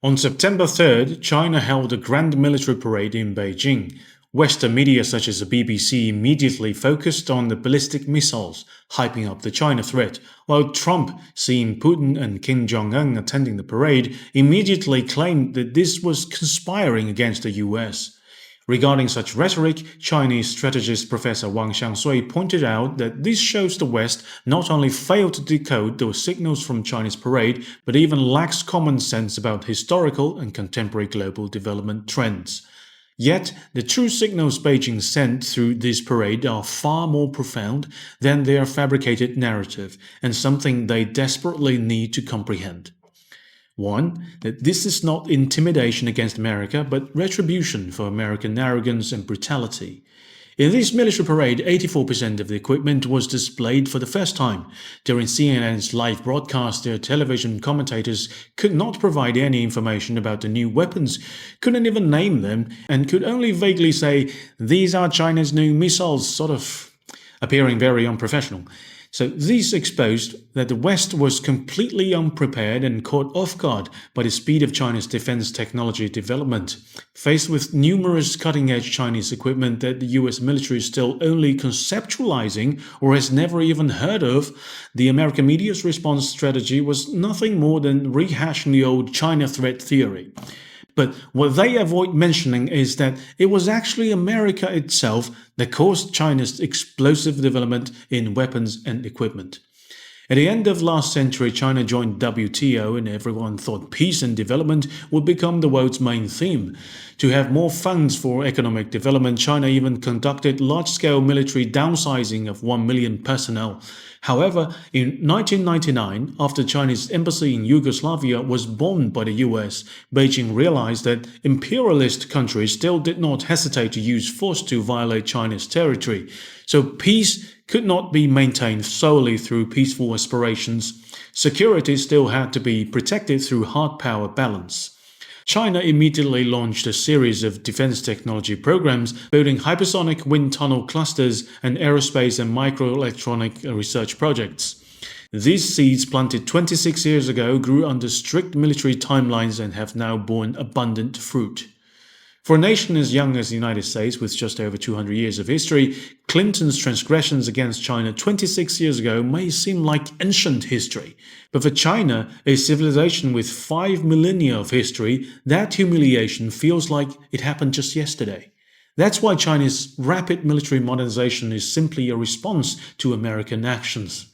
On September 3rd, China held a grand military parade in Beijing. Western media such as the BBC immediately focused on the ballistic missiles, hyping up the China threat, while Trump, seeing Putin and Kim Jong-un attending the parade, immediately claimed that this was conspiring against the US. Regarding such rhetoric, Chinese strategist Professor Wang Xiangsui pointed out that this shows the West not only failed to decode those signals from China's parade, but even lacks common sense about historical and contemporary global development trends. Yet, the true signals Beijing sent through this parade are far more profound than their fabricated narrative, and something they desperately need to comprehend. 1. That this is not intimidation against America, but retribution for American arrogance and brutality. In this military parade, 84% of the equipment was displayed for the first time. During CNN's live broadcast, their television commentators could not provide any information about the new weapons, couldn't even name them, and could only vaguely say, "These are China's new missiles," sort of appearing very unprofessional. So this exposed that the West was completely unprepared and caught off guard by the speed of China's defense technology development. Faced with numerous cutting-edge Chinese equipment that the US military is still only conceptualizing or has never even heard of, the American media's response strategy was nothing more than rehashing the old China threat theory. But what they avoid mentioning is that it was actually America itself that caused China's explosive development in weapons and equipment. At the end of last century, China joined WTO and everyone thought peace and development would become the world's main theme. To have more funds for economic development, China even conducted large-scale military downsizing of 1 million personnel. However, in 1999, after China's embassy in Yugoslavia was bombed by the US, Beijing realized that imperialist countries still did not hesitate to use force to violate China's territory. So peace could not be maintained solely through peaceful aspirations. Security still had to be protected through hard power balance. China immediately launched a series of defense technology programs, building hypersonic wind tunnel clusters and aerospace and microelectronic research projects. These seeds planted 26 years ago grew under strict military timelines and have now borne abundant fruit. For a nation as young as the United States, with just over 200 years of history, Clinton's transgressions against China 26 years ago may seem like ancient history. But for China, a civilization with 5 millennia of history, that humiliation feels like it happened just yesterday. That's why China's rapid military modernization is simply a response to American actions.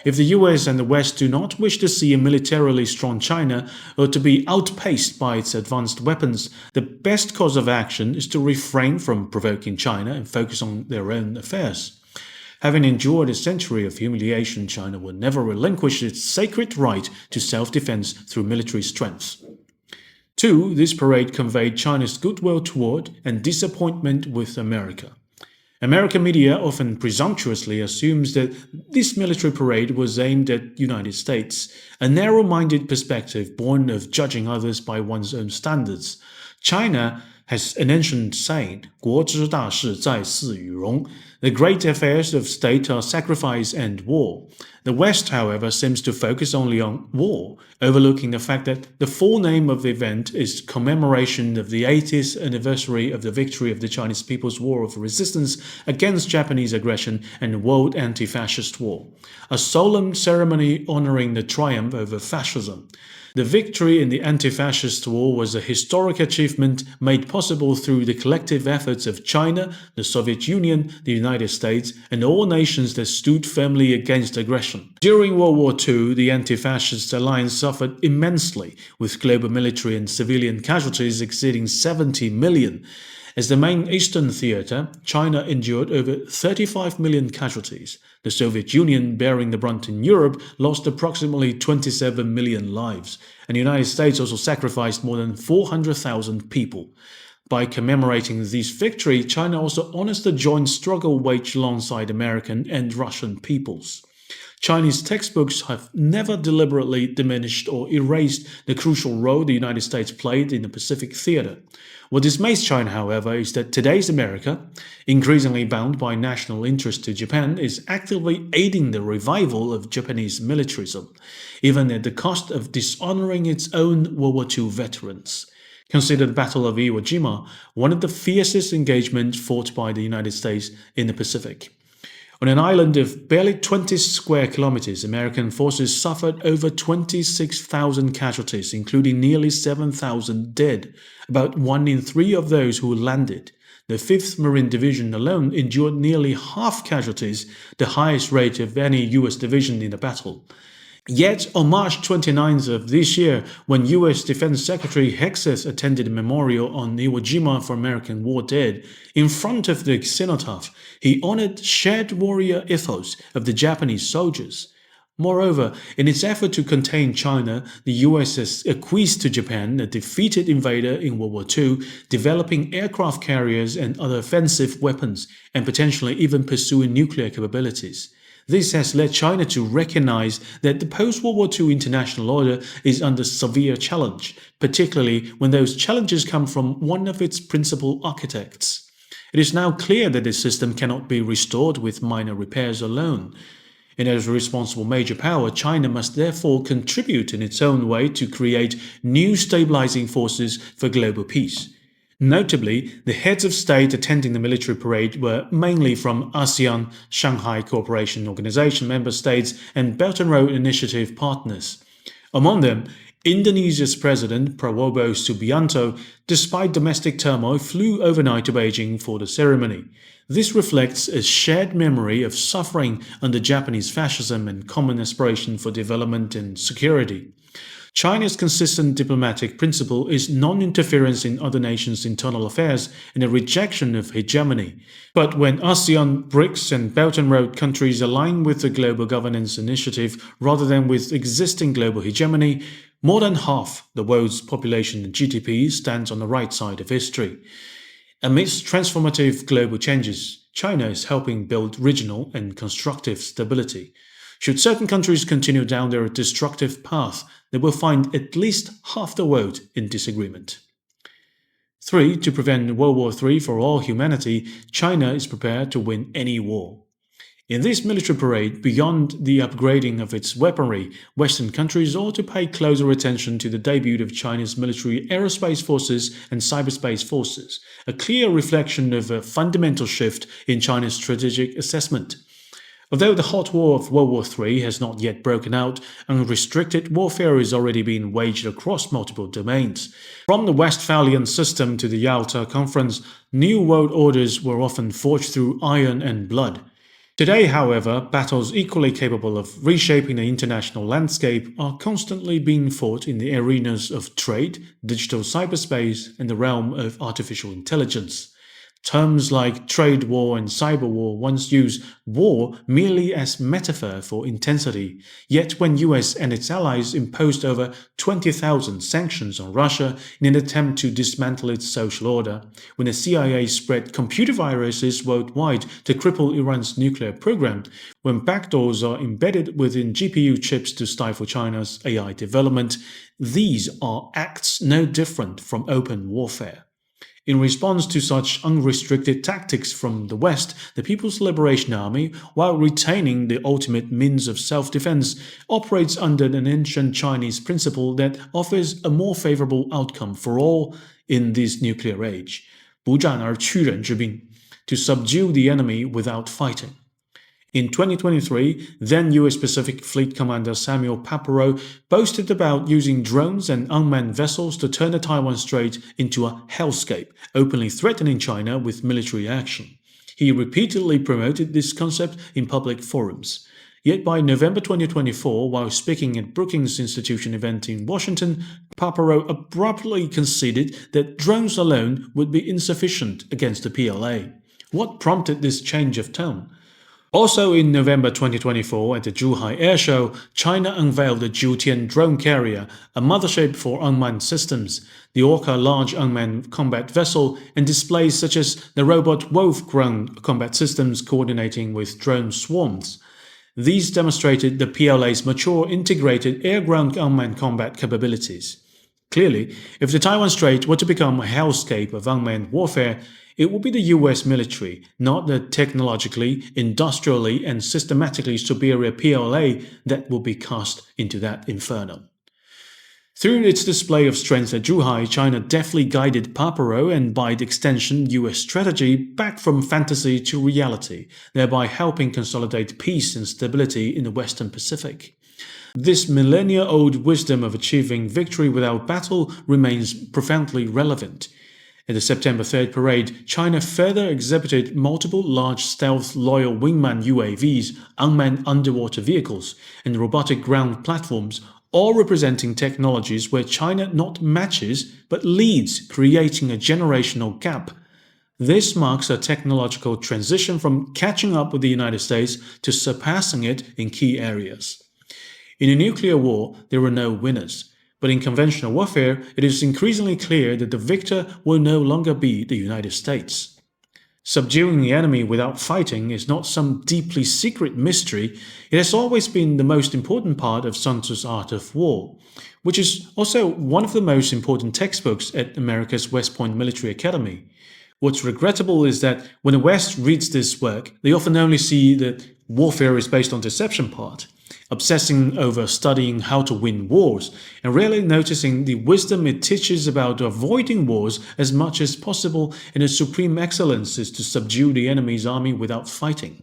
If the US and the West do not wish to see a militarily strong China or to be outpaced by its advanced weapons, the best course of action is to refrain from provoking China and focus on their own affairs. Having endured a century of humiliation, China will never relinquish its sacred right to self-defense through military strength. 2. This parade conveyed China's goodwill toward and disappointment with America. American media often presumptuously assumes that this military parade was aimed at the United States, a narrow-minded perspective born of judging others by one's own standards. China has an ancient saying, 国之大事在祀与戎. The great affairs of state are sacrifice and war. The West, however, seems to focus only on war, overlooking the fact that the full name of the event is Commemoration of the 80th anniversary of the victory of the Chinese People's War of Resistance against Japanese aggression and World Anti-Fascist War, a solemn ceremony honoring the triumph over fascism. The victory in the anti-fascist war was a historic achievement made possible through the collective efforts of China, the Soviet Union, the United States, and all nations that stood firmly against aggression. During World War II, the anti-fascist alliance suffered immensely, with global military and civilian casualties exceeding 70 million. As the main Eastern theater, China endured over 35 million casualties. The Soviet Union, bearing the brunt in Europe, lost approximately 27 million lives, and the United States also sacrificed more than 400,000 people. By commemorating this victory, China also honors the joint struggle waged alongside American and Russian peoples. Chinese textbooks have never deliberately diminished or erased the crucial role the United States played in the Pacific theater. What dismays China, however, is that today's America, increasingly bound by national interest to Japan, is actively aiding the revival of Japanese militarism, even at the cost of dishonoring its own World War II veterans. Consider the Battle of Iwo Jima, one of the fiercest engagements fought by the United States in the Pacific. On an island of barely 20 square kilometers, American forces suffered over 26,000 casualties, including nearly 7,000 dead, about 1 in 3 of those who landed. The 5th Marine Division alone endured nearly half casualties, the highest rate of any U.S. division in the battle. Yet, on March 29th of this year, when U.S. Defense Secretary Hexeth attended a memorial on Iwo Jima for American war dead, in front of the cenotaph, he honored shared warrior ethos of the Japanese soldiers. Moreover, in its effort to contain China, the U.S. has acquiesced to Japan, a defeated invader in World War II, developing aircraft carriers and other offensive weapons, and potentially even pursuing nuclear capabilities. This has led China to recognize that the post-World War II international order is under severe challenge, particularly when those challenges come from one of its principal architects. It is now clear that this system cannot be restored with minor repairs alone. And as a responsible major power, China must therefore contribute in its own way to create new stabilizing forces for global peace. Notably, the heads of state attending the military parade were mainly from ASEAN, Shanghai Cooperation Organization member states, and Belt and Road Initiative partners. Among them, Indonesia's President Prabowo Subianto, despite domestic turmoil, flew overnight to Beijing for the ceremony. This reflects a shared memory of suffering under Japanese fascism and common aspiration for development and security. China's consistent diplomatic principle is non-interference in other nations' internal affairs and a rejection of hegemony. But when ASEAN, BRICS, and Belt and Road countries align with the Global Governance Initiative rather than with existing global hegemony, more than half the world's population and GDP stands on the right side of history. Amidst transformative global changes, China is helping build regional and constructive stability. Should certain countries continue down their destructive path, they will find at least half the world in disagreement. 3. To prevent World War III for all humanity, China is prepared to win any war. In this military parade, beyond the upgrading of its weaponry, Western countries ought to pay closer attention to the debut of China's military aerospace forces and cyberspace forces, a clear reflection of a fundamental shift in China's strategic assessment. Although the hot war of World War III has not yet broken out, unrestricted warfare is already being waged across multiple domains. From the Westphalian system to the Yalta Conference, new world orders were often forged through iron and blood. Today, however, battles equally capable of reshaping the international landscape are constantly being fought in the arenas of trade, digital cyberspace, and the realm of artificial intelligence. Terms like trade war and cyber war once used war merely as metaphor for intensity, yet when US and its allies imposed over 20,000 sanctions on Russia in an attempt to dismantle its social order, when the CIA spread computer viruses worldwide to cripple Iran's nuclear program, when backdoors are embedded within GPU chips to stifle China's AI development, these are acts no different from open warfare. In response to such unrestricted tactics from the West, the People's Liberation Army, while retaining the ultimate means of self-defense, operates under an ancient Chinese principle that offers a more favorable outcome for all in this nuclear age, 不战而屈人之兵, to subdue the enemy without fighting. In 2023, then US Pacific Fleet Commander Samuel Papero boasted about using drones and unmanned vessels to turn the Taiwan Strait into a hellscape, openly threatening China with military action. He repeatedly promoted this concept in public forums. Yet by November 2024, while speaking at Brookings Institution event in Washington, Papero abruptly conceded that drones alone would be insufficient against the PLA. What prompted this change of tone? Also in November 2024 at the Zhuhai Air Show, China unveiled the Jiutian drone carrier, a mothership for unmanned systems, the Orca large unmanned combat vessel, and displays such as the robot Wolf ground combat systems coordinating with drone swarms. These demonstrated the PLA's mature integrated air-ground unmanned combat capabilities. Clearly, if the Taiwan Strait were to become a hellscape of unmanned warfare, it would be the US military, not the technologically, industrially, and systematically superior PLA that will be cast into that inferno. Through its display of strength at Zhuhai, China deftly guided Paparo and by extension US strategy back from fantasy to reality, thereby helping consolidate peace and stability in the Western Pacific. This millennia-old wisdom of achieving victory without battle remains profoundly relevant. At the September 3rd parade, China further exhibited multiple large stealth loyal wingman UAVs, unmanned underwater vehicles, and robotic ground platforms, all representing technologies where China not matches but leads, creating a generational gap. This marks a technological transition from catching up with the United States to surpassing it in key areas. In a nuclear war, there are no winners. But in conventional warfare, it is increasingly clear that the victor will no longer be the United States. Subduing the enemy without fighting is not some deeply secret mystery. It has always been the most important part of Sun Tzu's Art of War, which is also one of the most important textbooks at America's West Point Military Academy. What's regrettable is that when the West reads this work, they often only see that warfare is based on deception part, obsessing over studying how to win wars, and rarely noticing the wisdom it teaches about avoiding wars as much as possible, and its supreme excellence is to subdue the enemy's army without fighting.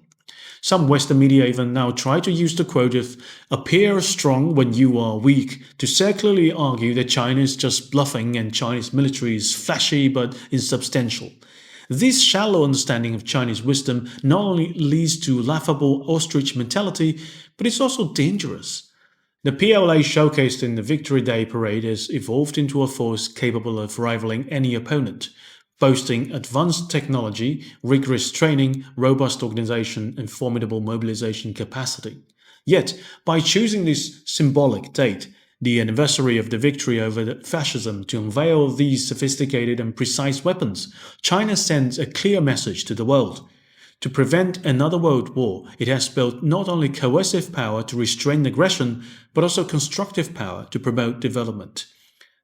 Some Western media even now try to use the quote of "appear strong when you are weak" to circularly argue that China is just bluffing and Chinese military is flashy but insubstantial. This shallow understanding of Chinese wisdom not only leads to laughable ostrich mentality, but it's also dangerous. The PLA showcased in the Victory Day parade has evolved into a force capable of rivaling any opponent, boasting advanced technology, rigorous training, robust organization, and formidable mobilization capacity. Yet, by choosing this symbolic date, the anniversary of the victory over fascism, to unveil these sophisticated and precise weapons, China sends a clear message to the world. To prevent another world war, it has built not only coercive power to restrain aggression, but also constructive power to promote development.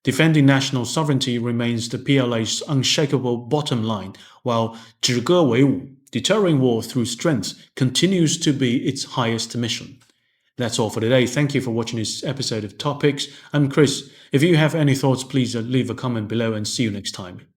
Defending national sovereignty remains the PLA's unshakable bottom line, while 止戈为武, deterring war through strength, continues to be its highest mission. That's all for today. Thank you for watching this episode of Topics. I'm Chris. If you have any thoughts, please leave a comment below and see you next time.